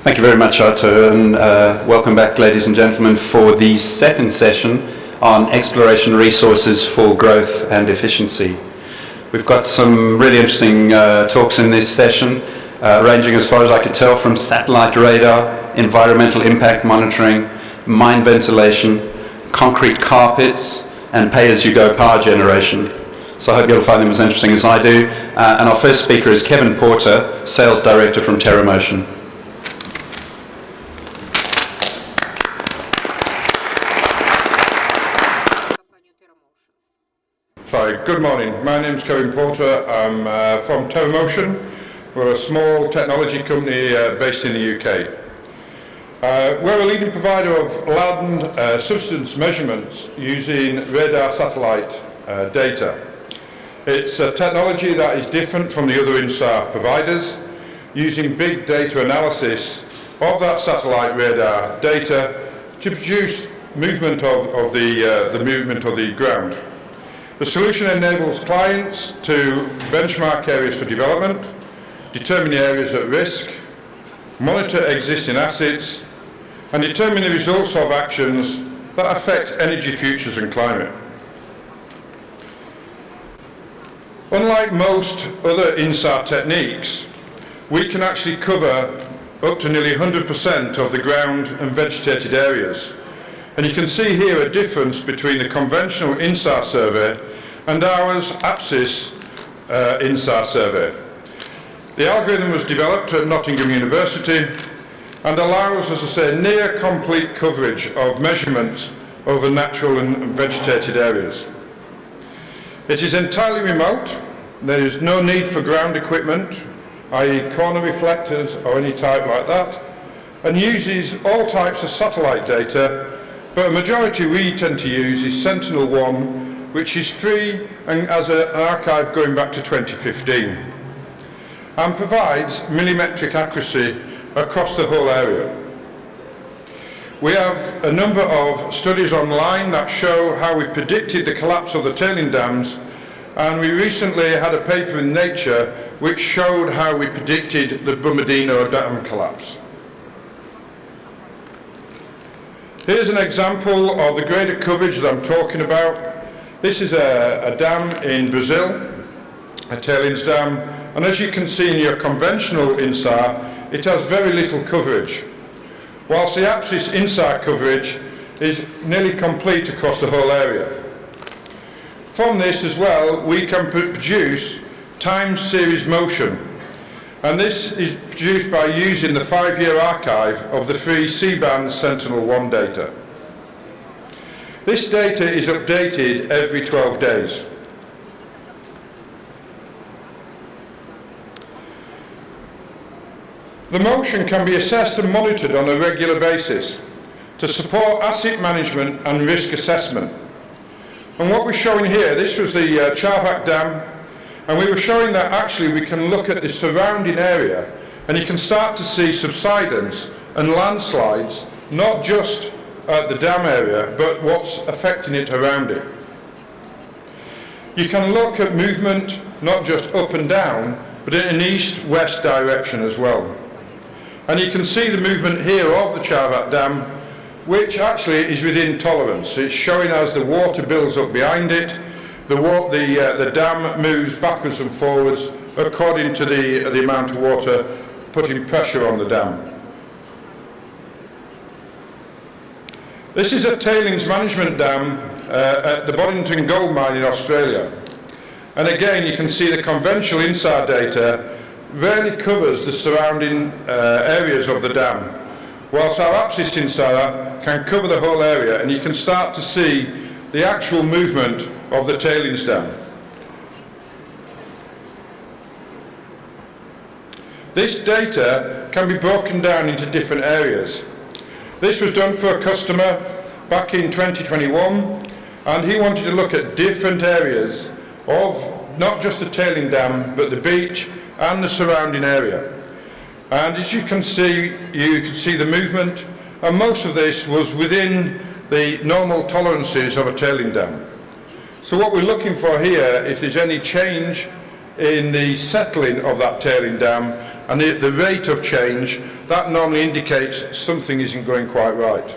Thank you very much, Arto, and welcome back, ladies and gentlemen, for the second session on exploration resources for growth and efficiency. We've got some really interesting talks in this session, ranging, as far as I could tell, from satellite radar, environmental impact monitoring, mine ventilation, concrete carpets, and pay-as-you-go power generation. So I hope you'll find them as interesting as I do. And our first speaker is Kevin Porter, Sales Director from TerraMotion. Hi, good morning. My name is Kevin Porter. I'm from TerraMotion. We're a small technology company based in the UK. We're a leading provider of land substance measurements using radar satellite data. It's a technology that is different from the other INSAR providers, using big data analysis of that satellite radar data to produce movement of the movement of the ground. The solution enables clients to benchmark areas for development, determine areas at risk, monitor existing assets, and determine the results of actions that affect energy futures and climate. Unlike most other INSAR techniques, we can actually cover up to nearly 100% of the ground and vegetated areas. And you can see here a difference between the conventional INSAR survey and ours APSIS INSAR survey. The algorithm was developed at Nottingham University and allows, as I say, near complete coverage of measurements over natural and vegetated areas. It is entirely remote. There is no need for ground equipment, i.e. corner reflectors or any type like that, and uses all types of satellite data, but a majority we tend to use is Sentinel-1, which is free and has an archive going back to 2015, and provides millimetric accuracy across the whole area. We have a number of studies online that show how we predicted the collapse of the tailing dams, and we recently had a paper in Nature which showed how we predicted the Brumadinho dam collapse. Here's an example of the grade of coverage that I'm talking about. This is a dam in Brazil, a tailings dam, and as you can see in your conventional INSAR, it has very little coverage, whilst the APSIS INSAR coverage is nearly complete across the whole area. From this as well, we can produce time series motion, and this is produced by using the 5-year archive of the free C-band Sentinel-1 data. This data is updated every 12 days. The motion can be assessed and monitored on a regular basis to support asset management and risk assessment. And what we're showing here, this was the Charvak Dam, and we were showing that actually we can look at the surrounding area and you can start to see subsidence and landslides, not just at the dam area, but what's affecting it around it. You can look at movement not just up and down, but in an east-west direction as well. And you can see the movement here of the Charvak Dam, which actually is within tolerance. It's showing as the water builds up behind it, the dam moves backwards and forwards according to the amount of water putting pressure on the dam. This is a tailings management dam at the Boddington Gold Mine in Australia. And again, you can see the conventional INSAR data rarely covers the surrounding areas of the dam, whilst our APSIS INSAR can cover the whole area, and you can start to see the actual movement of the tailings dam. This data can be broken down into different areas. This was done for a customer back in 2021, and he wanted to look at different areas of not just the tailing dam, but the beach and the surrounding area. And as you can see the movement, and most of this was within the normal tolerances of a tailing dam. So what we're looking for here, if there's any change in the settling of that tailing dam and the rate of change, that normally indicates something isn't going quite right.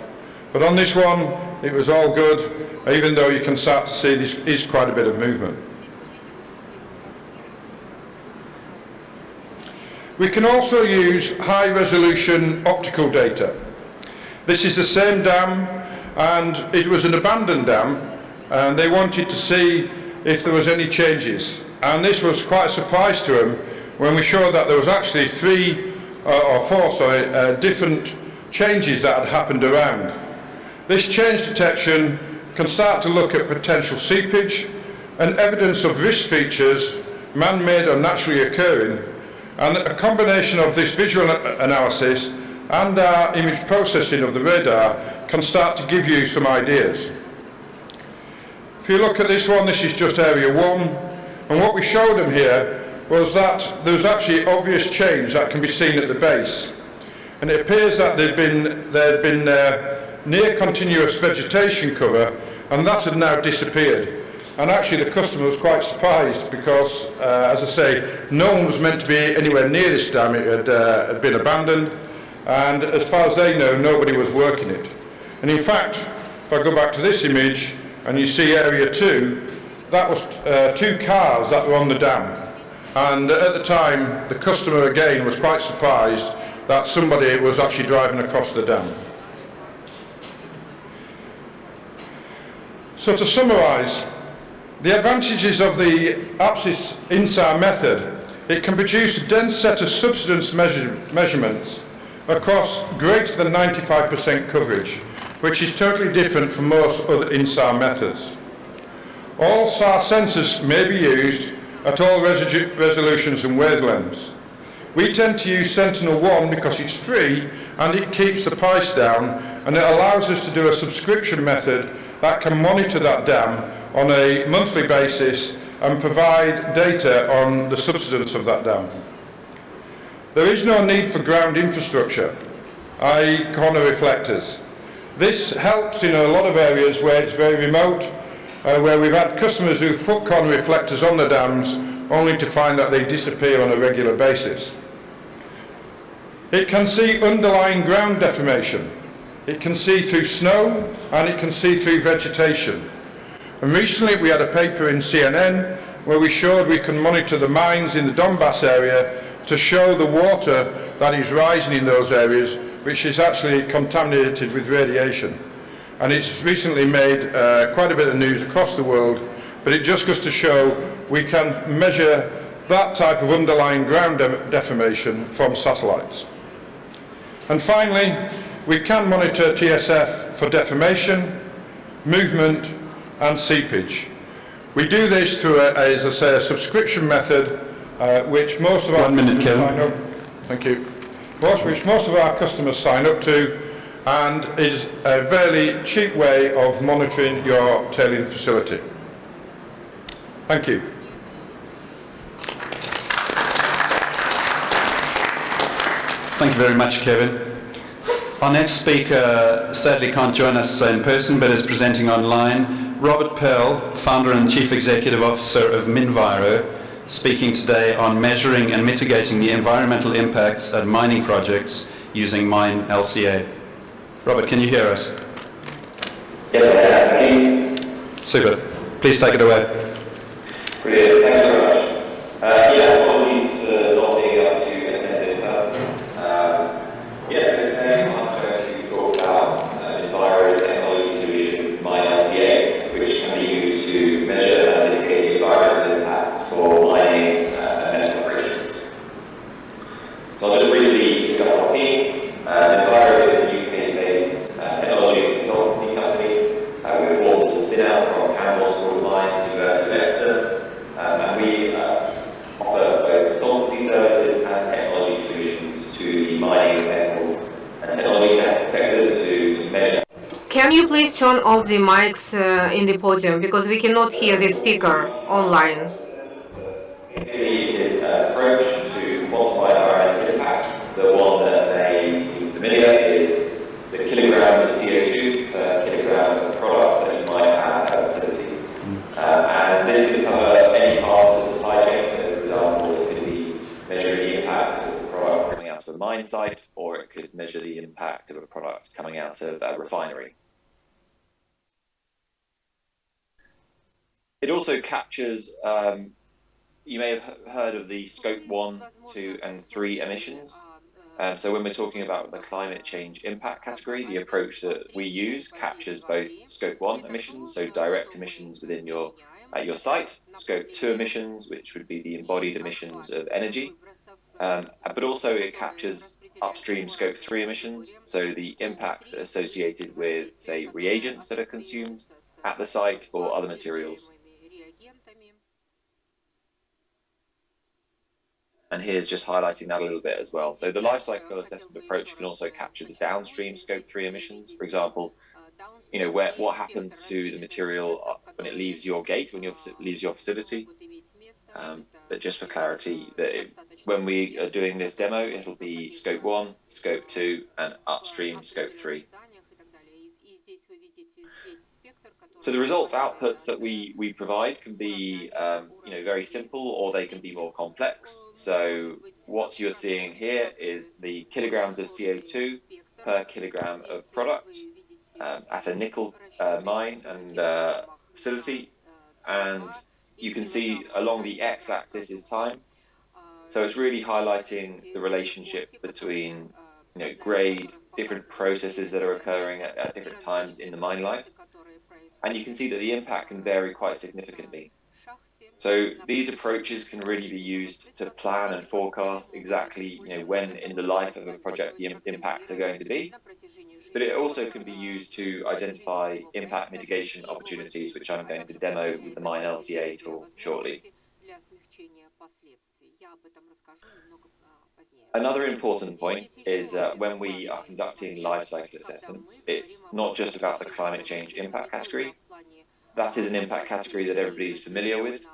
But on this one, it was all good, even though you can start to see this is quite a bit of movement. We can also use high-resolution optical data. This is the same dam, and it was an abandoned dam, and they wanted to see if there was any changes. And this was quite a surprise to them when we showed that there was actually four different changes that had happened around. This change detection can start to look at potential seepage and evidence of risk features, man-made or naturally occurring, and a combination of this visual analysis and our image processing of the radar can start to give you some ideas. If you look at this one, this is just area 1, and what we showed them here was that there was actually obvious change that can be seen at the base. And it appears that there had been near continuous vegetation cover, and that had now disappeared. And actually the customer was quite surprised because, as I say, no one was meant to be anywhere near this dam. It had been abandoned, and as far as they know, nobody was working it. And in fact, if I go back to this image, and you see area 2, that was 2 cars that were on the dam. And at the time, the customer again was quite surprised that somebody was actually driving across the dam. So to summarise, the advantages of the APSIS INSAR method, it can produce a dense set of subsidence measurements across greater than 95% coverage, which is totally different from most other INSAR methods. All SAR sensors may be used at all resolutions and wavelengths. We tend to use Sentinel-1 because it's free and it keeps the price down, and it allows us to do a subscription method that can monitor that dam on a monthly basis and provide data on the subsidence of that dam. There is no need for ground infrastructure, i.e. corner reflectors. This helps in a lot of areas where it's very remote, where we've had customers who've put corner reflectors on the dams only to find that they disappear on a regular basis. It can see underlying ground deformation. It can see through snow, and it can see through vegetation. And recently we had a paper in CNN where we showed we can monitor the mines in the Donbass area to show the water that is rising in those areas, which is actually contaminated with radiation. And it's recently made quite a bit of news across the world, but it just goes to show we can measure that type of underlying ground deformation from satellites. And finally, we can monitor TSF for deformation, movement, and seepage. We do this through, as I say, a subscription method, which most of our customers sign up. Thank you. Which most of our customers sign up to, and is a very cheap way of monitoring your tailing facility. Thank you. Thank you very much, Kevin. Our next speaker sadly can't join us in person, but is presenting online. Robert Pearl, founder and chief executive officer of Minviro, speaking today on measuring and mitigating the environmental impacts at mining projects using Mine LCA. Robert, can you hear us? Yes, I can. Super. Please take it away. Brilliant. Thanks very much. Apologies for not being able to attend in person. So today I'm going to talk about Minviro's technology solution, Mine LCA, which can be used to measure and mitigate environmental impacts for mining and metal operations. So I'll just briefly discuss our team. Minviro is a UK-based technology consultancy company. We were formed as a spin-out from Campbell's Gold Mine to University of Exeter, and we offer both consultancy services and technology solutions to the mining, metals, and technology sectors to measure. Can you please turn off the mics in the podium, because we cannot hear the speaker online? It is an approach to quantify environmental impacts. The one that may seem familiar is the kilograms of CO2 per kilogram of product that you might have at a facility. And this can cover any part of the supply chain. So, for example, it could be measuring the impact of the product coming out of a mine site, or it capture the impact of a product coming out of a refinery. It also captures, you may have heard of the scope 1, 2, and 3 emissions. So when we're talking about the climate change impact category, the approach that we use captures both scope 1 emissions, so direct emissions within your site, scope 2 emissions, which would be the embodied emissions of energy, but also it captures upstream scope 3 emissions, so the impacts associated with, say, reagents that are consumed at the site or other materials. And here's just highlighting that a little bit as well. So the life cycle assessment approach can also capture the downstream scope 3 emissions. For example, what happens to the material when it leaves your gate, when it leaves your facility. But just for clarity, when we are doing this demo, it'll be scope 1, scope 2, and upstream scope 3. So the results outputs that we provide can be very simple, or they can be more complex. So what you're seeing here is the kilograms of CO2 per kilogram of product at a nickel mine and facility, and you can see along the x-axis is time. So it's really highlighting the relationship between grade, different processes that are occurring at different times in the mine life. And you can see that the impact can vary quite significantly. So these approaches can really be used to plan and forecast exactly when in the life of a project the impacts are going to be. But it also can be used to identify impact mitigation opportunities, which I'm going to demo with the MINELCA tool shortly. Another important point is that when we are conducting life cycle assessments, it's not just about the climate change impact category. That is an impact category that everybody is familiar with,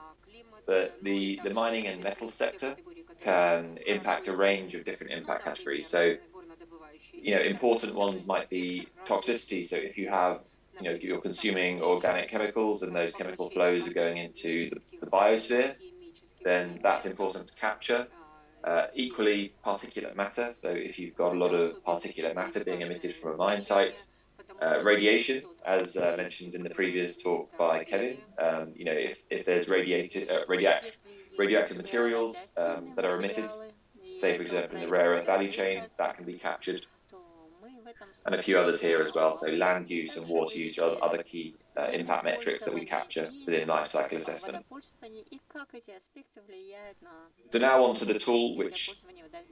but the mining and metal sector can impact a range of different impact categories. So, important ones might be toxicity. So if you have, you're consuming organic chemicals and those chemical flows are going into the biosphere, then that's important to capture. Equally, particulate matter. So if you've got a lot of particulate matter being emitted from a mine site, radiation, as mentioned in the previous talk by Kevin, if there's radioactive materials that are emitted, say for example in the rare earth value chain, that can be captured. And a few others here as well. So land use and water use are other key impact metrics that we capture within life cycle assessment. So now on to the tool, which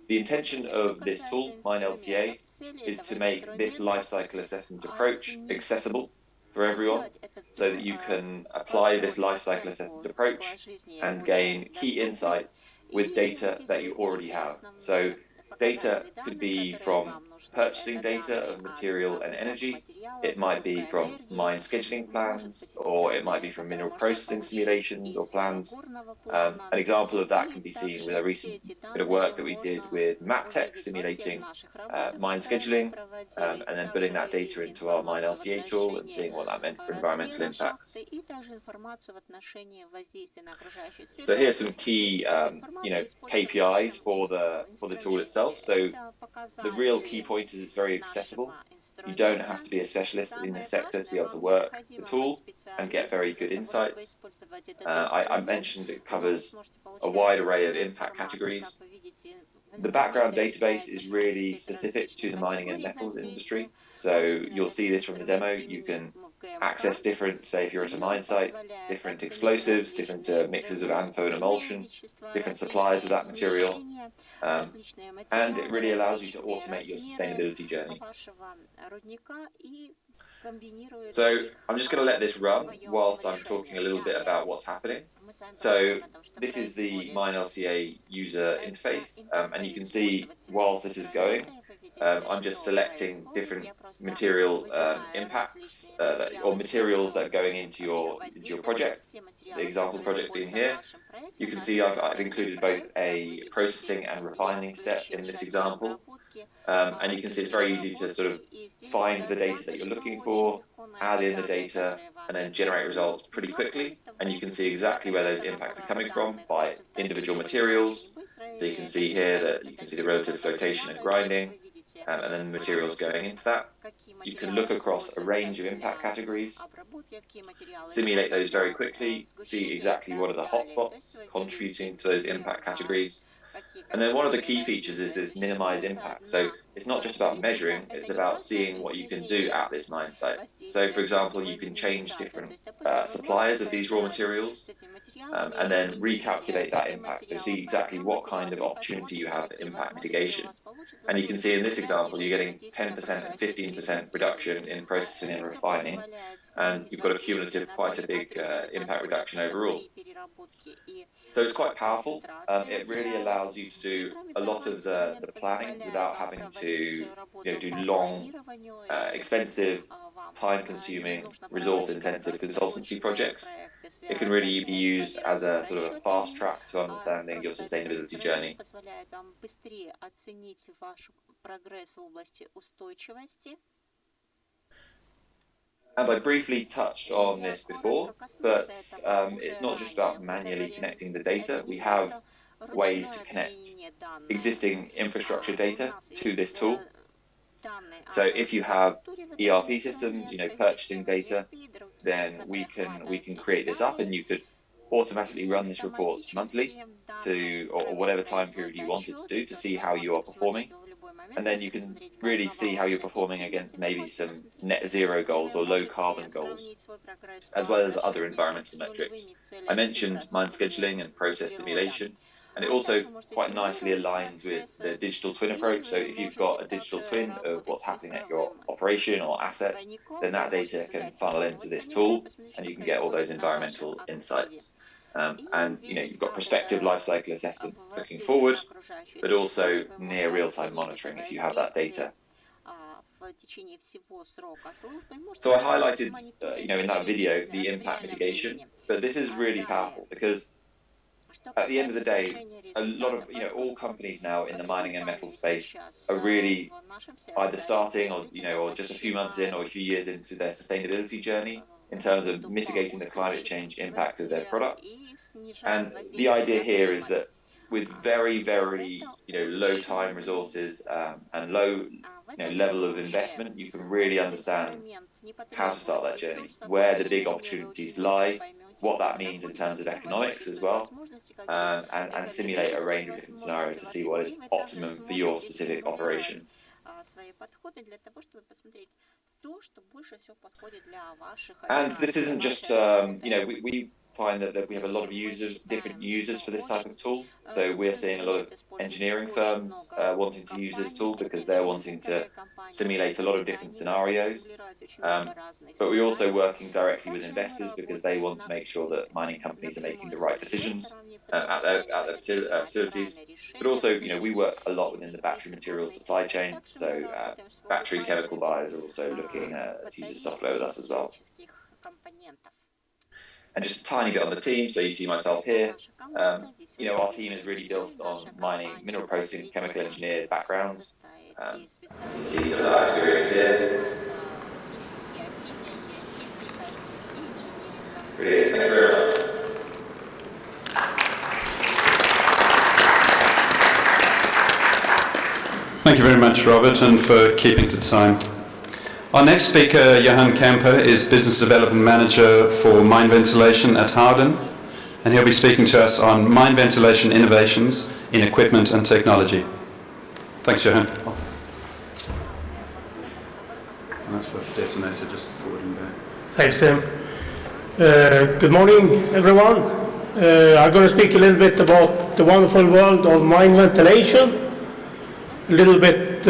the intention of this tool, MINELCA, is to make this life cycle assessment approach accessible for everyone, so that you can apply this life cycle assessment approach and gain key insights with data that you already have. So data could be from purchasing data of material and energy. It might be from mine scheduling plans, or it might be from mineral processing simulations or plans. An example of that can be seen with a recent bit of work that we did with MapTech, simulating mine scheduling, and then putting that data into our MINELCA tool and seeing what that meant for environmental impacts. So here's some key KPIs for the tool itself. So the real key point is it's very accessible. You don't have to be a specialist in this sector to be able to work the tool and get very good insights. I mentioned it covers a wide array of impact categories. The background database is really specific to the mining and metals industry. So you'll see this from the demo. You can access different, say if you're at a mine site, different explosives, different mixes of ANFO and emulsion, different suppliers of that material. And it really allows you to automate your sustainability journey. So I'm just going to let this run whilst I'm talking a little bit about what's happening. So this is the MINELCA user interface, and you can see whilst this is going, I'm just selecting different material impacts or materials that are going into your project. The example project being here, you can see I've included both a processing and refining step in this example, and you can see it's very easy to sort of find the data that you're looking for, add in the data, and then generate results pretty quickly. And you can see exactly where those impacts are coming from by individual materials. So you can see here that you can see the relative flotation and grinding. and then the materials going into that. You can look across a range of impact categories, simulate those very quickly, see exactly what are the hotspots contributing to those impact categories. And then one of the key features is this minimize impact. So it's not just about measuring, it's about seeing what you can do at this mine site. So for example, you can change different suppliers of these raw materials and then recalculate that impact. So see exactly what kind of opportunity you have for impact mitigation. And you can see in this example, you're getting 10% and 15% reduction in processing and refining, and you've got a cumulative quite a big impact reduction overall. So it's quite powerful. It really allows you to do a lot of the planning without having to do long, expensive, time-consuming, resource-intensive consultancy projects. It can really be used as a sort of a fast track to understanding your sustainability journey. And I briefly touched on this before, but it's not just about manually connecting the data. We have ways to connect existing infrastructure data to this tool. So if you have ERP systems, purchasing data, then we can create this up, and you could automatically run this report monthly or whatever time period you want it to do to see how you are performing. And then you can really see how you're performing against maybe some net zero goals or low carbon goals, as well as other environmental metrics. I mentioned mine scheduling and process simulation, and it also quite nicely aligns with the digital twin approach. So if you've got a digital twin of what's happening at your operation or asset, then that data can funnel into this tool, and you can get all those environmental insights. And you've got prospective life cycle assessment looking forward, but also near real-time monitoring if you have that data. So I highlighted, in that video, the impact mitigation, but this is really powerful because at the end of the day, a lot of, all companies now in the mining and metal space are really either starting or just a few months in or a few years into their sustainability journey in terms of mitigating the climate change impact of their products. And the idea here is that with very, very, low time resources and low, level of investment, you can really understand how to start that journey, where the big opportunities lie, what that means in terms of economics as well, and simulate a range of different scenarios to see what is optimum for your specific operation. And this isn't just, we find that we have a lot of different users for this type of tool. So we're seeing a lot of engineering firms wanting to use this tool because they're wanting to simulate a lot of different scenarios. But we're also working directly with investors because they want to make sure that mining companies are making the right decisions at their facilities. But also, we work a lot within the battery materials supply chain. So battery chemical buyers are also looking to use this software with us as well. And just a tiny bit on the team, so you see myself here. Our team is really built on mining, mineral processing, chemical engineer backgrounds. You see some of our experience here. Brilliant, thank you very much. Thank you very much, Robert, and for keeping to time. Our next speaker, Johan Kemper, is Business Development Manager for Mine Ventilation at Howden, and he'll be speaking to us on mine ventilation innovations in equipment and technology. Thanks, Johan. That's the detonator just forwarding back. Thanks, Tim. Good morning, everyone. I'm going to speak a little bit about the wonderful world of mine ventilation, a little bit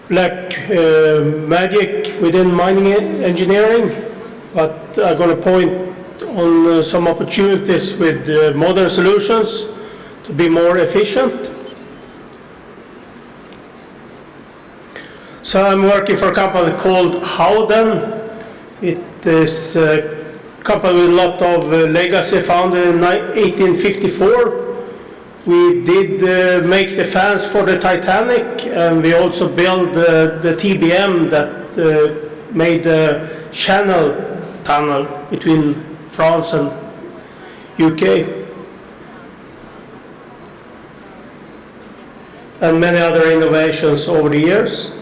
black magic within mining engineering, but I'm going to point on some opportunities with modern solutions to be more efficient. So I'm working for a company called Howden. It is a company with a lot of legacy, founded in 1854. We did make the fans for the Titanic, and we also built the TBM that made the Channel Tunnel between France and UK. and many other innovations over the years.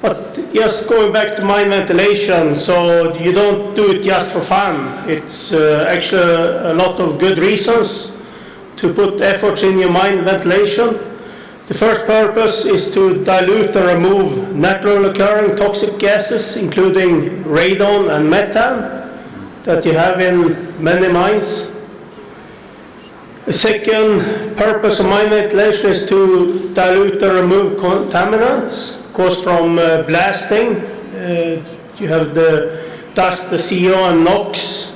But just going back to mine ventilation, so you don't do it just for fun. It's actually a lot of good reasons to put efforts in your mine ventilation. The first purpose is to dilute or remove naturally occurring toxic gases, including radon and methane, that you have in many mines. The second purpose of mine ventilation is to dilute or remove contaminants caused from blasting. You have the dust, the CO and NOx,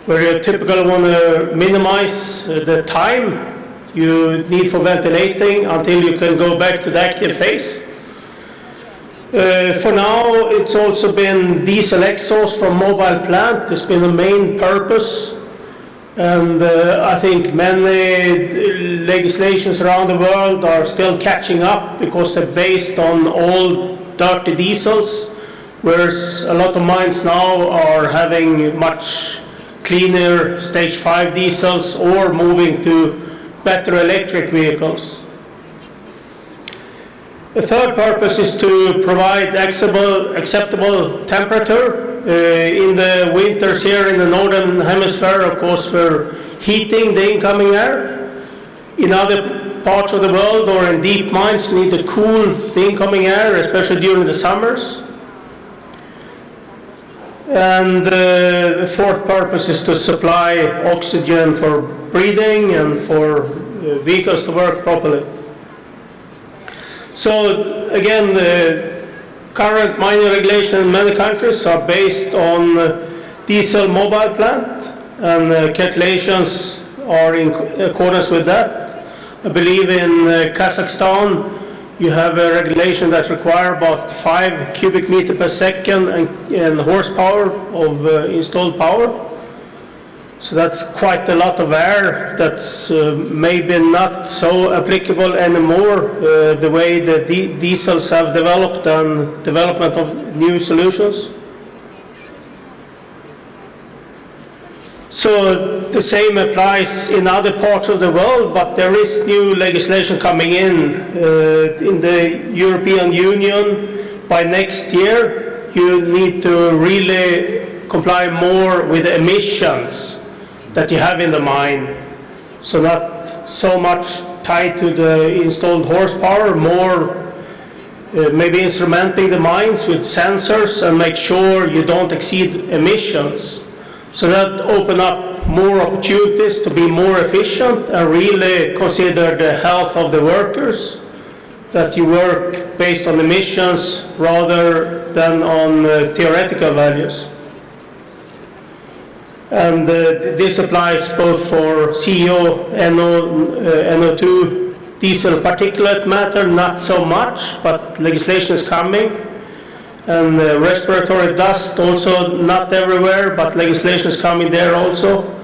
where you typically want to minimize the time you need for ventilating until you can go back to the active phase. For now, it's also been diesel exhaust from mobile plant. It's been the main purpose. And I think many legislations around the world are still catching up because they're based on old dirty diesels, whereas a lot of mines now are having much cleaner stage 5 diesels or moving to better electric vehicles. The third purpose is to provide acceptable temperature. In the winters here in the northern hemisphere, of course, we're heating the incoming air. In other parts of the world or in deep mines, you need to cool the incoming air, especially during the summers. And the fourth purpose is to supply oxygen for breathing and for vehicles to work properly. So again, the current mining regulation in many countries are based on diesel mobile plant, and calculations are in accordance with that. I believe in Kazakhstan you have a regulation that requires about 5 cubic meter per second and horsepower of installed power. So that's quite a lot of air. That's maybe not so applicable anymore, the way the diesels have developed and development of new solutions. So the same applies in other parts of the world, but there is new legislation coming in the European Union. By next year, you need to really comply more with the emissions that you have in the mine. So not so much tied to the installed horsepower, more maybe instrumenting the mines with sensors and make sure you don't exceed emissions. So that open up more opportunities to be more efficient and really consider the health of the workers, that you work based on emissions rather than on theoretical values. And this applies both for CO, NO2, diesel particulate matter, not so much, but legislation is coming. And respiratory dust, also not everywhere, but legislation is coming there also.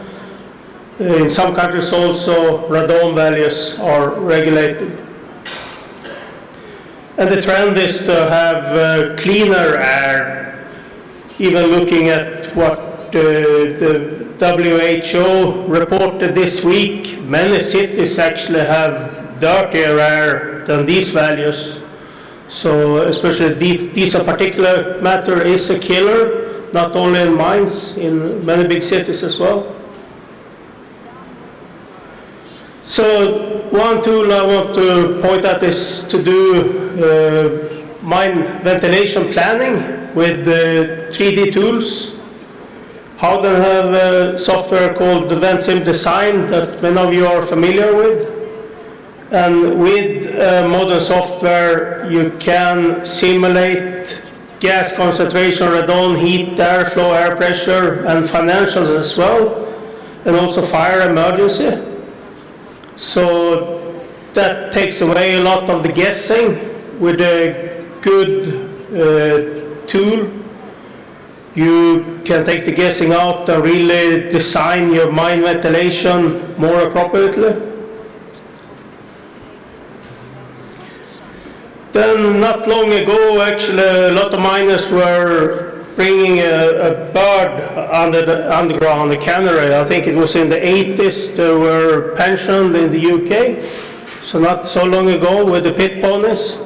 In some countries also, radon values are regulated. And the trend is to have cleaner air, even looking at what the WHO reported this week. Many cities actually have dirtier air than these values. So especially diesel particulate matter is a killer, not only in mines, in many big cities as well. So one tool I want to point at is to do mine ventilation planning with 3D tools. Howden have a software called the VentSim Design that many of you are familiar with. And with modern software, you can simulate gas concentration, radon, heat, airflow, air pressure, and financials as well, and also fire emergency. So that takes away a lot of the guessing. With a good tool, you can take the guessing out and really design your mine ventilation more appropriately. Then not long ago, actually, a lot of miners were bringing a bird underground, a canary. I think it was in the 80s. They were pensioned in the UK. so not so long ago with the pit bonus.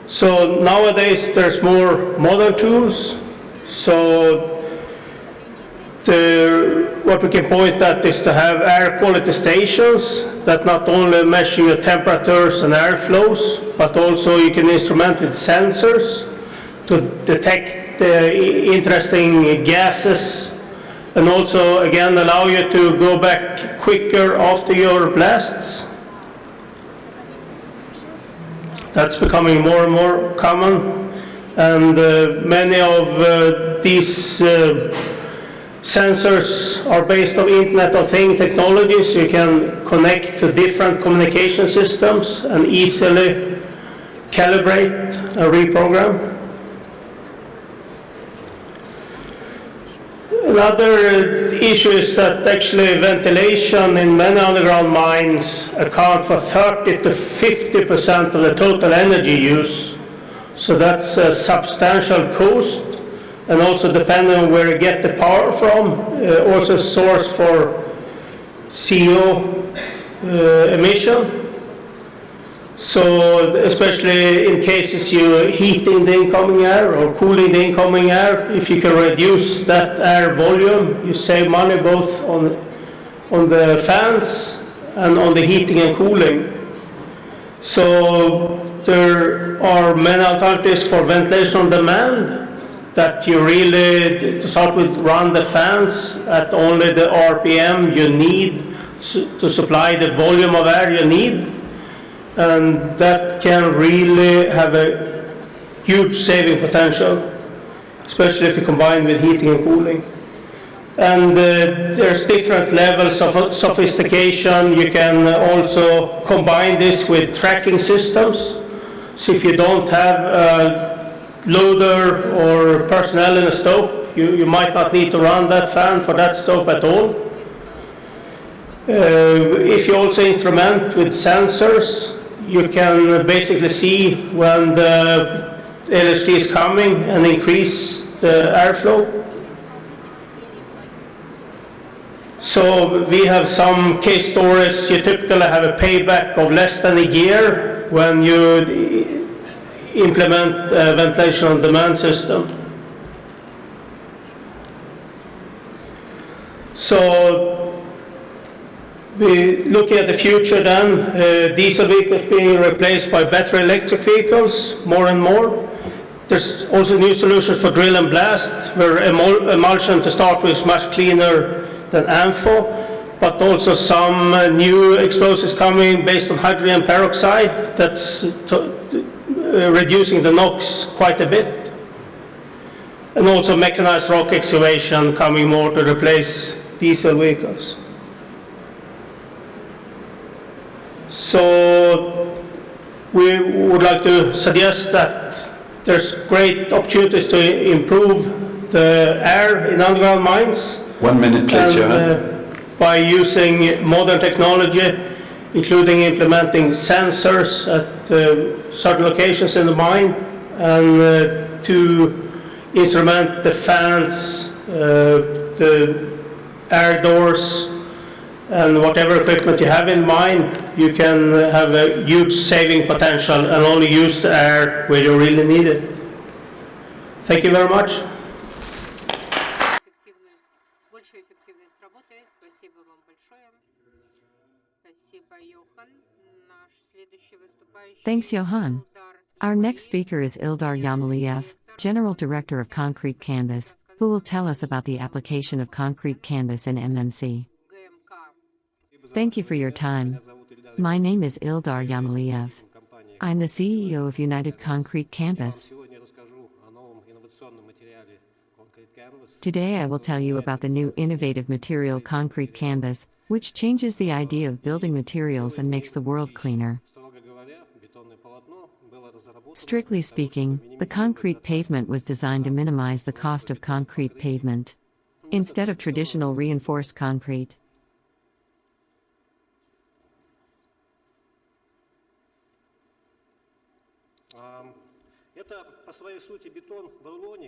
So nowadays there's more modern tools. So what we can point at is to have air quality stations that not only measure your temperatures and airflows, but also you can instrument with sensors to detect interesting gases, and also again allow you to go back quicker after your blasts. That's becoming more and more common, and many of these sensors are based on Internet of Things technology, so you can connect to different communication systems and easily calibrate and reprogram. Another issue is that actually ventilation in many underground mines account for 30 to 50% of the total energy use. So that's a substantial cost, and also depending on where you get the power from, also a source for CO emission. So especially in cases you're heating the incoming air or cooling the incoming air, if you can reduce that air volume, you save money both on the fans and on the heating and cooling. So there are many alternatives for ventilation on demand, that you really, to start with, run the fans at only the RPM you need to supply the volume of air you need. And that can really have a huge saving potential, especially if you combine with heating and cooling. And there's different levels of sophistication. You can also combine this with tracking systems. So if you don't have a loader or personnel in a stope, you might not need to run that fan for that stope at all. If you also instrument with sensors, you can basically see when the LHD is coming and increase the airflow. So we have some case stories. You typically have a payback of less than a year when you implement a ventilation on demand system. So we looking at the future then, diesel vehicles being replaced by battery electric vehicles more and more. There's also new solutions for drill and blast, where emulsion to start with is much cleaner than ANFO, but also some new explosives coming based on hydrogen peroxide that's reducing the NOx quite a bit. And also mechanized rock excavation coming more to replace diesel vehicles. So we would like to suggest that there's great opportunities to improve the air in underground mines. 1 minute, please, Johan. By using modern technology, including implementing sensors at certain locations in the mine, and to instrument the fans, the air doors, and whatever equipment you have in mine, you can have a huge saving potential and only use the air where you really need it. Thank you very much. Thanks, Johan. Our next speaker is Ildar Yamaliev, General Director of Concrete Canvas, who will tell us about the application of Concrete Canvas in MMC. Thank you for your time. My name is Ildar Yamaliev. I'm the CEO of United Concrete Canvas. Today I will tell you about the new innovative material Concrete Canvas, which changes the idea of building materials and makes the world cleaner. Strictly speaking, the concrete pavement was designed to minimize the cost of concrete pavement. Instead of traditional reinforced concrete,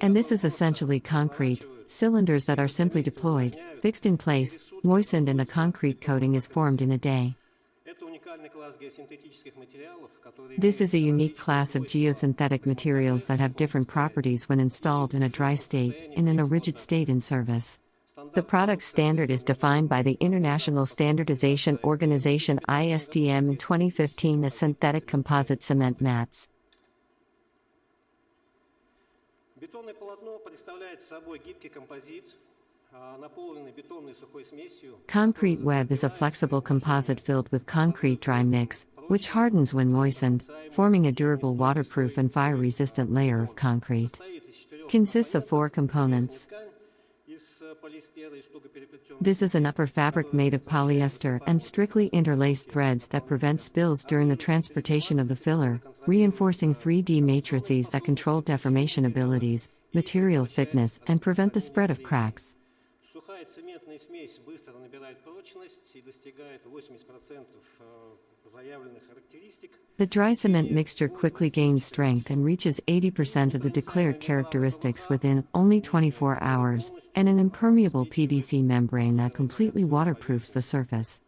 and this is essentially concrete, cylinders that are simply deployed, fixed in place, moistened, and the concrete coating is formed in a day. This is a unique class of geosynthetic materials that have different properties when installed in a dry state and in a rigid state in service. The product standard is defined by the International Standardization Organization ISTM in 2015 as synthetic composite cement mats. Бетонное полотно представляет собой гибкий композит, наполненный бетонной сухой смесью. Concrete web is a flexible composite filled with concrete dry mix, which hardens when moistened, forming a durable waterproof and fire-resistant layer of concrete. Consists of 4 components. This is an upper fabric made of polyester and strictly interlaced threads that prevent spills during the transportation of the filler, reinforcing 3D matrices that control deformation abilities, material thickness, and prevent the spread of cracks. Сухая цементная смесь быстро набирает прочность и достигает 80% заявленных характеристик. The dry cement mixture quickly gains strength and reaches 80% of the declared characteristics within only 24 hours, and an impermeable PVC membrane that completely waterproofs the surface.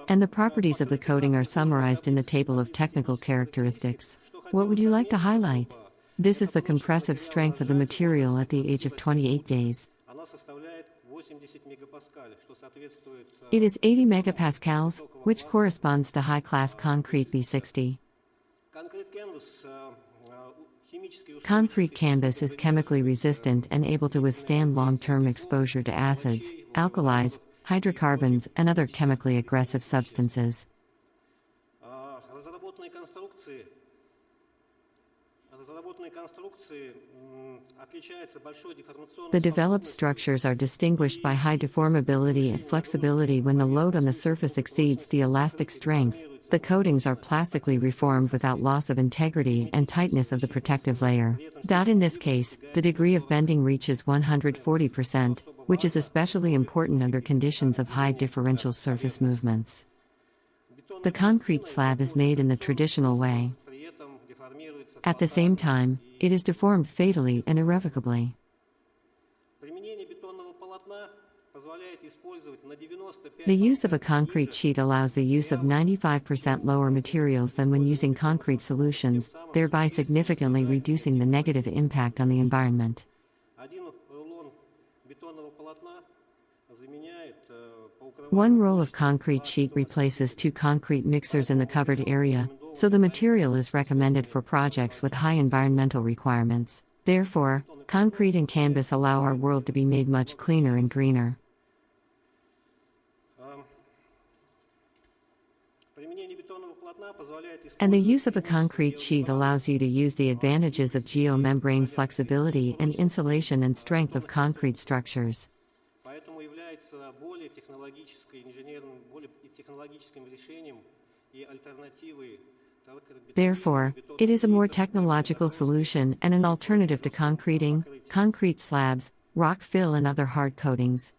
And the properties of the coating are summarized in the table of technical characteristics. What would you like to highlight? This is the compressive strength of the material at the age of 28 days. It is 80 megapascals, which corresponds to high-class concrete B60. Concrete canvas is chemically resistant and able to withstand long-term exposure to acids, alkalis, hydrocarbons, and other chemically aggressive substances. The developed structures are distinguished by high deformability and flexibility when the load on the surface exceeds the elastic strength. The coatings are plastically reformed without loss of integrity and tightness of the protective layer. In this case, the degree of bending reaches 140%, which is especially important under conditions of high differential surface movements. The concrete slab is made in the traditional way. At the same time, it is deformed fatally and irrevocably. The use of a concrete sheet allows the use of 95% lower materials than when using concrete solutions, thereby significantly reducing the negative impact on the environment. One roll of concrete sheet replaces 2 concrete mixers in the covered area, so the material is recommended for projects with high environmental requirements. Therefore, concrete and canvas allow our world to be made much cleaner and greener. And the use of a concrete sheet allows you to use the advantages of geomembrane flexibility and insulation and strength of concrete structures. Therefore, it is a more technological solution and an alternative to concreting, concrete slabs, rock fill, and other hard coatings.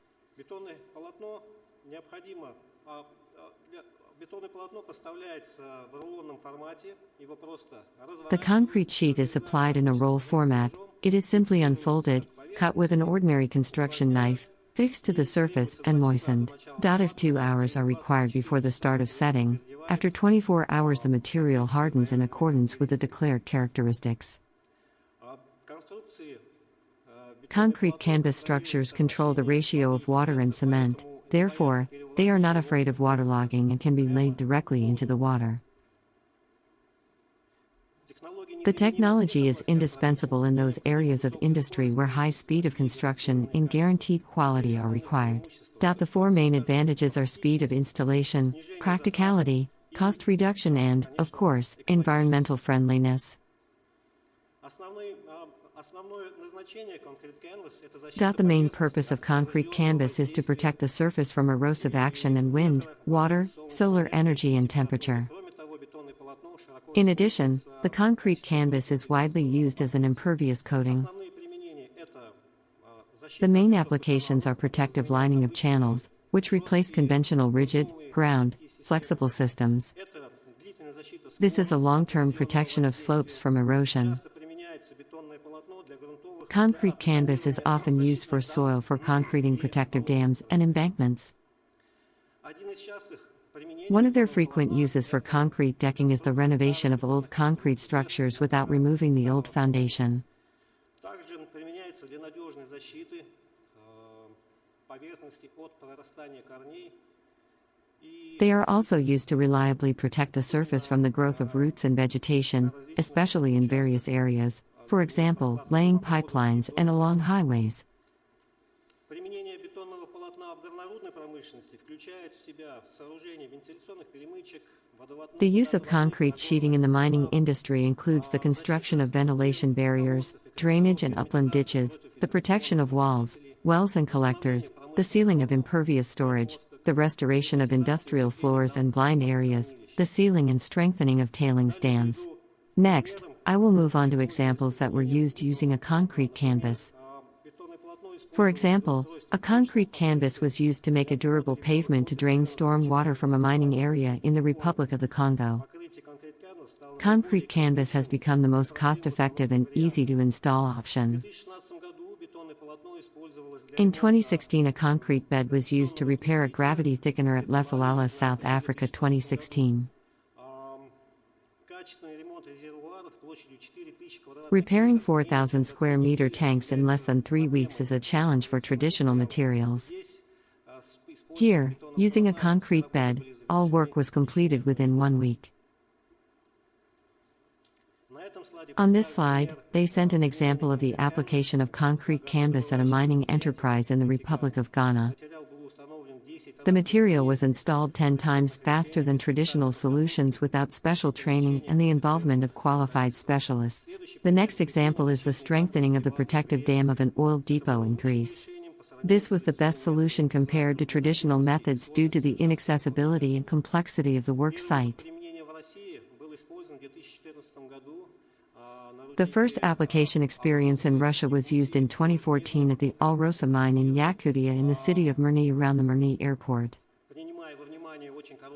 The concrete sheet is supplied in a roll format. It is simply unfolded, cut with an ordinary construction knife, fixed to the surface, and moistened. If 2 hours are required before the start of setting, after 24 hours the material hardens in accordance with the declared characteristics. Concrete canvas structures control the ratio of water and cement, therefore, they are not afraid of waterlogging and can be laid directly into the water. The technology is indispensable in those areas of industry where high speed of construction and guaranteed quality are required. The 4 main advantages are speed of installation, practicality, cost reduction, and, of course, environmental friendliness. The main purpose of concrete canvas is to protect the surface from erosive action and wind, water, solar energy, and temperature. In addition, the concrete canvas is widely used as an impervious coating. The main applications are protective lining of channels, which replace conventional rigid, ground, flexible systems. This is a long-term protection of slopes from erosion. Concrete canvas is often used for soil for concreting protective dams and embankments. One of their frequent uses for concrete decking is the renovation of old concrete structures without removing the old foundation. Также применяется для надежной защиты поверхности от прорастания корней. They are also used to reliably protect the surface from the growth of roots and vegetation, especially in various areas, for example, laying pipelines and along highways. Применение бетонного полотна в горнорудной промышленности включает в себя сооружение вентиляционных перемычек, водоводных... The use of concrete sheeting in the mining industry includes the construction of ventilation barriers, drainage and upland ditches, the protection of walls, wells and collectors, the sealing of impervious storage, the restoration of industrial floors and blind areas, the sealing and strengthening of tailings dams. Next, I will move on to examples that were used using a concrete canvas. For example, a concrete canvas was used to make a durable pavement to drain storm water from a mining area in the Republic of the Congo. Concrete canvas has become the most cost-effective and easy-to-install option. In 2016, a concrete bed was used to repair a gravity thickener at Lefalala, South Africa 2016. Repairing 4,000 square meter tanks in less than 3 weeks is a challenge for traditional materials. Here, using a concrete bed, all work was completed within 1 week. On this slide, they sent an example of the application of concrete canvas at a mining enterprise in the Republic of Ghana. The material was installed 10 times faster than traditional solutions without special training and the involvement of qualified specialists. The next example is the strengthening of the protective dam of an oil depot in Greece. This was the best solution compared to traditional methods due to the inaccessibility and complexity of the work site. The first application experience in Russia was used in 2014 at the Alrosa mine in Yakutia in the city of Mirny around the Mirny airport.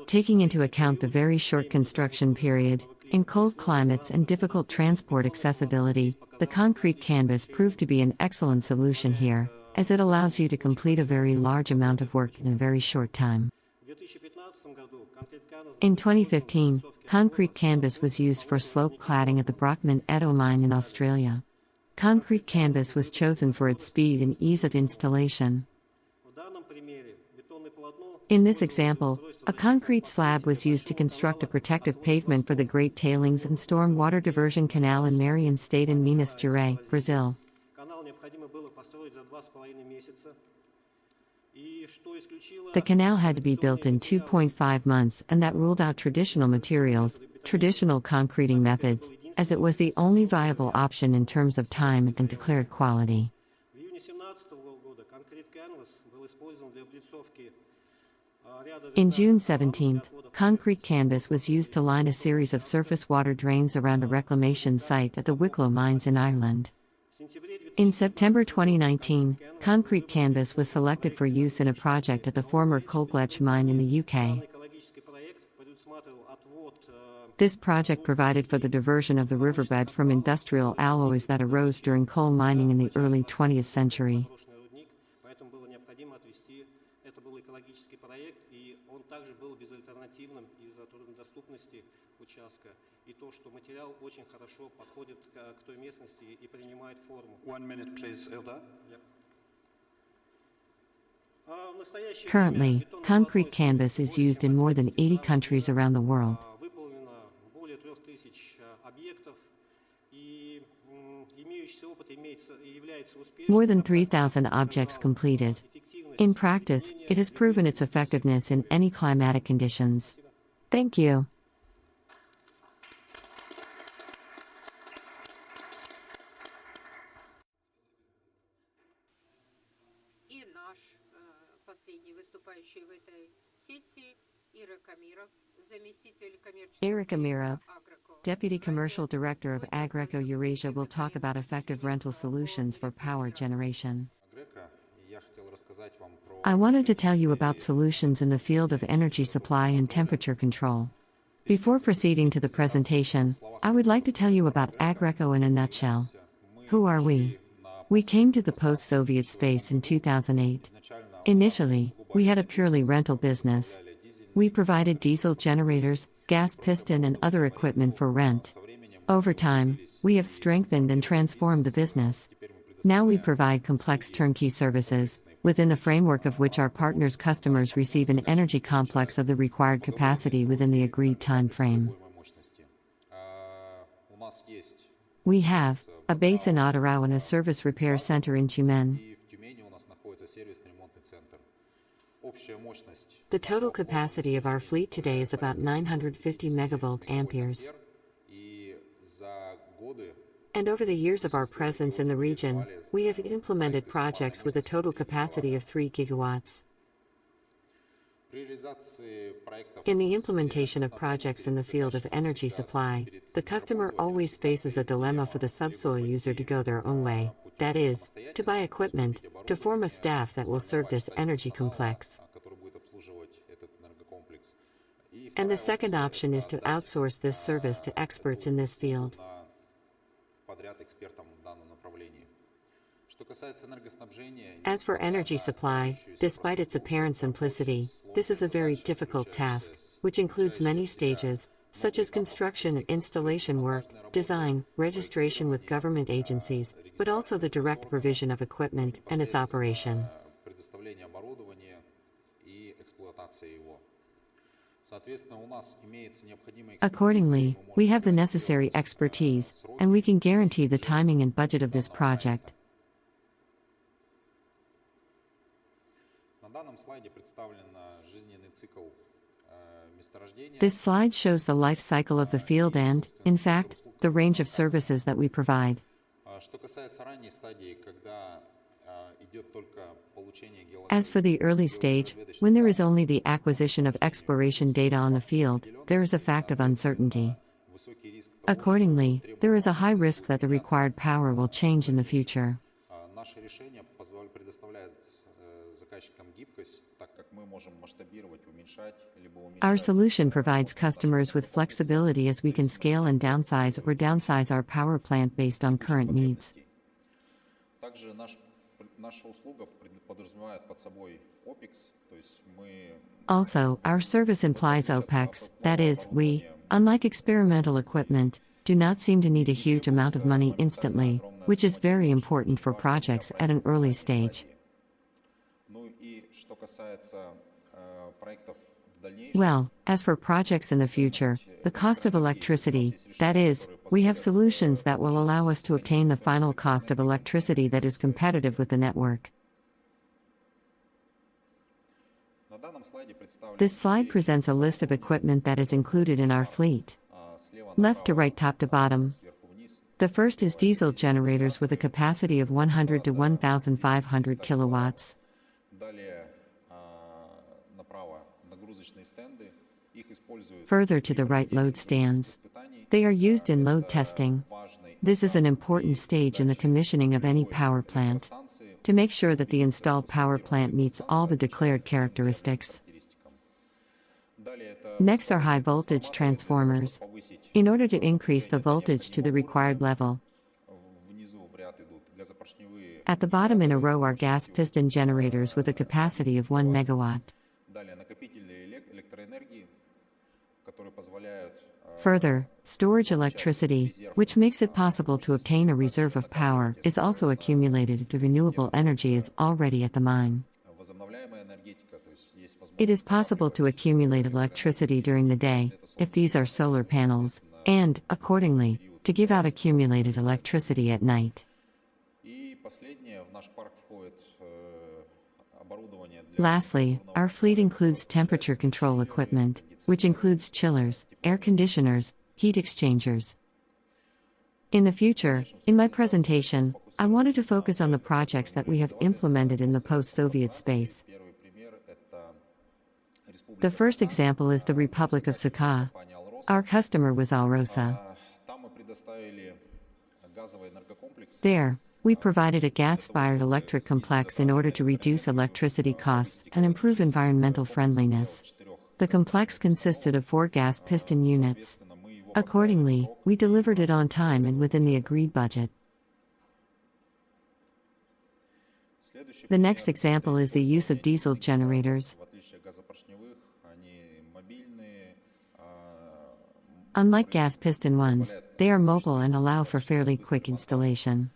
Taking into account the very short construction period, in cold climates and difficult transport accessibility, the concrete canvas proved to be an excellent solution here, as it allows you to complete a very large amount of work in a very short time. In 2015, concrete canvas was used for slope cladding at the Brockman Edo mine in Australia. Concrete canvas was chosen for its speed and ease of installation. In this example, a concrete slab was used to construct a protective pavement for the Great Tailings and Storm Water Diversion Canal in Marion State in Minas Gerais, Brazil. The canal had to be built in 2.5 months, and that ruled out traditional materials, traditional concreting methods, as it was the only viable option in terms of time and declared quality. In June 17, concrete canvas was used to line a series of surface water drains around a reclamation site at the Wicklow mines in Ireland. In September 2019, concrete canvas was selected for use in a project at the former Colgletch mine in the UK. This project provided for the diversion of the riverbed from industrial alloys that arose during coal mining in the early 20th century. И то, что материал очень хорошо подходит к той местности и принимает форму. 1 minute, please, Ildar. Currently, concrete canvas is used in more than 80 countries around the world. Выполнено более 3000 объектов, и имеющийся опыт является успешным. More than 3,000 objects completed. In practice, it has proven its effectiveness in any climatic conditions. Thank you. И наш последний выступающий в этой сессии Ирак Амиров, заместитель коммерческого Eric Amirov, Агроко. Deputy Commercial Director of Agreco Eurasia, will talk about effective rental solutions for power generation. I wanted to tell you about solutions in the field of energy supply and temperature control. Before proceeding to the presentation, I would like to tell you about Agreco in a nutshell. Who are we? We came to the post-Soviet space in 2008. Initially, we had a purely rental business. We provided diesel generators, gas piston, and other equipment for rent. Over time, we have strengthened and transformed the business. Now we provide complex turnkey services, within the framework of which our partners' customers receive an energy complex of the required capacity within the agreed time frame. We have a base in Ottawa and a service repair center in Tyumen. The total capacity of our fleet today is about 950 megavolt amperes. And over the years of our presence in the region, we have implemented projects with a total capacity of 3 gigawatts. In the implementation of projects in the field of energy supply, the customer always faces a dilemma for the subsoil user to go their own way, that is, to buy equipment, to form a staff that will serve this energy complex. And the second option is to outsource this service to experts in this field. As for energy supply, despite its apparent simplicity, this is a very difficult task, which includes many stages, such as construction and installation work, design, registration with government agencies, but also the direct provision of equipment and its operation. Accordingly, we have the necessary expertise, and we can guarantee the timing and budget of this project. This slide shows the life cycle of the field and, in fact, the range of services that we provide. As for the early stage, when there is only the acquisition of exploration data on the field, there is a fact of uncertainty. Accordingly, there is a high risk that the required power will change in the future. Our solution provides customers with flexibility as we can scale and downsize our power plant based on current needs. Also, our service implies OPEX, that is, we, unlike experimental equipment, do not seem to need a huge amount of money instantly, which is very important for projects at an early stage. Well, as for projects in the future, the cost of electricity, that is, we have solutions that will allow us to obtain the final cost of electricity that is competitive with the network. This slide presents a list of equipment that is included in our fleet. Left to right, top to bottom. The first is diesel generators with a capacity of 100 to 1,500 kilowatts. Further to the right, load stands. They are used in load testing. This is an important stage in the commissioning of any power plant, to make sure that the installed power plant meets all the declared characteristics. Next are high voltage transformers. In order to increase the voltage to the required level. At the bottom in a row are gas piston generators with a capacity of 1 megawatt. Further, storage electricity, which makes it possible to obtain a reserve of power, is also accumulated if the renewable energy is already at the mine. It is possible to accumulate electricity during the day, if these are solar panels, and, accordingly, to give out accumulated electricity at night. Lastly, our fleet includes temperature control equipment, which includes chillers, air conditioners, heat exchangers. In the future, in my presentation, I wanted to focus on the projects that we have implemented in the post-Soviet space. The first example is the Republic of Sakha. Our customer was Alrosa. There, we provided a gas-fired electric complex in order to reduce electricity costs and improve environmental friendliness. The complex consisted of 4 gas piston units. Accordingly, we delivered it on time and within the agreed budget. The next example is the use of diesel generators. Unlike gas piston ones, they are mobile and allow for fairly quick installation.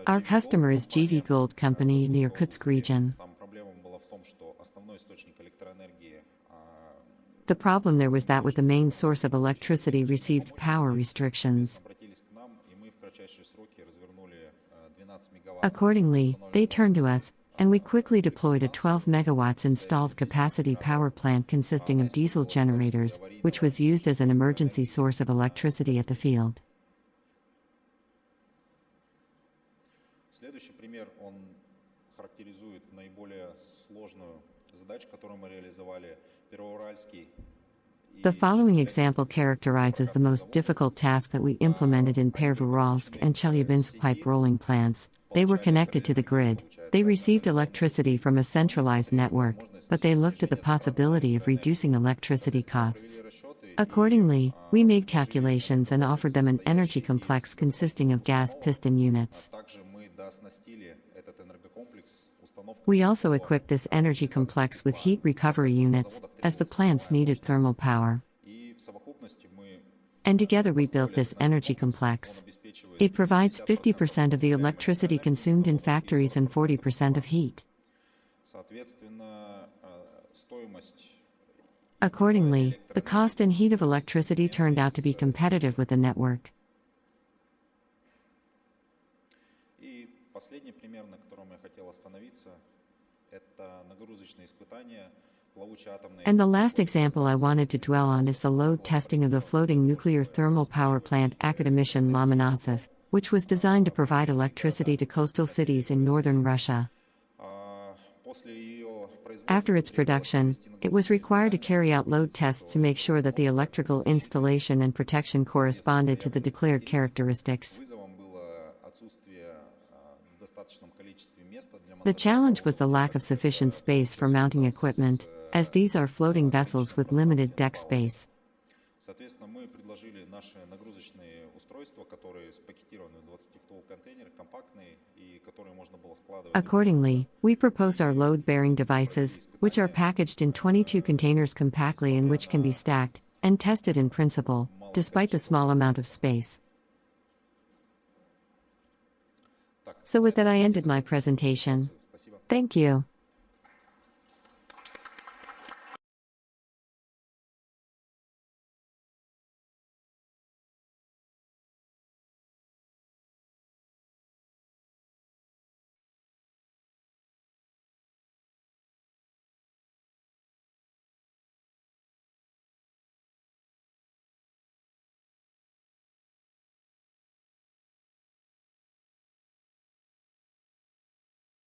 Our customer is GV Gold Company in the Irkutsk region. The problem there was that with the main source of electricity received power restrictions. Accordingly, they turned to us, and we quickly deployed a 12 megawatts installed capacity power plant consisting of diesel generators, which was used as an emergency source of electricity at the field. Следующий пример, он характеризует наиболее сложную задачу, которую мы реализовали Первоуральский. The following example characterizes the most difficult task that we implemented in Pervouralsk and Chelyabinsk pipe rolling plants. They were connected to the grid. They received electricity from a centralized network, but they looked at the possibility of reducing electricity costs. Accordingly, we made calculations and offered them an energy complex consisting of gas piston units. We also equipped this energy complex with heat recovery units, as the plants needed thermal power. And together we built this energy complex. It provides 50% of the electricity consumed in factories and 40% of heat. Accordingly, the cost and heat of electricity turned out to be competitive with the network. Последний пример, на котором я хотел остановиться, это нагрузочные испытания плавучей атомной. And the last example I wanted to dwell on is the load testing of the floating nuclear thermal power plant Akademician Lomonosov, which was designed to provide electricity to coastal cities in northern Russia. After its production, it was required to carry out load tests to make sure that the electrical installation and protection corresponded to the declared characteristics. The challenge was the lack of sufficient space for mounting equipment, as these are floating vessels with limited deck space. Соответственно, мы предложили наши нагрузочные устройства, которые спакетированы в 20-футовый контейнер, компактные, и которые можно было складывать. Accordingly, we proposed our load-bearing devices, which are packaged in 22 containers compactly and which can be stacked and tested in principle, despite the small amount of space. So with that I ended my presentation. Thank you.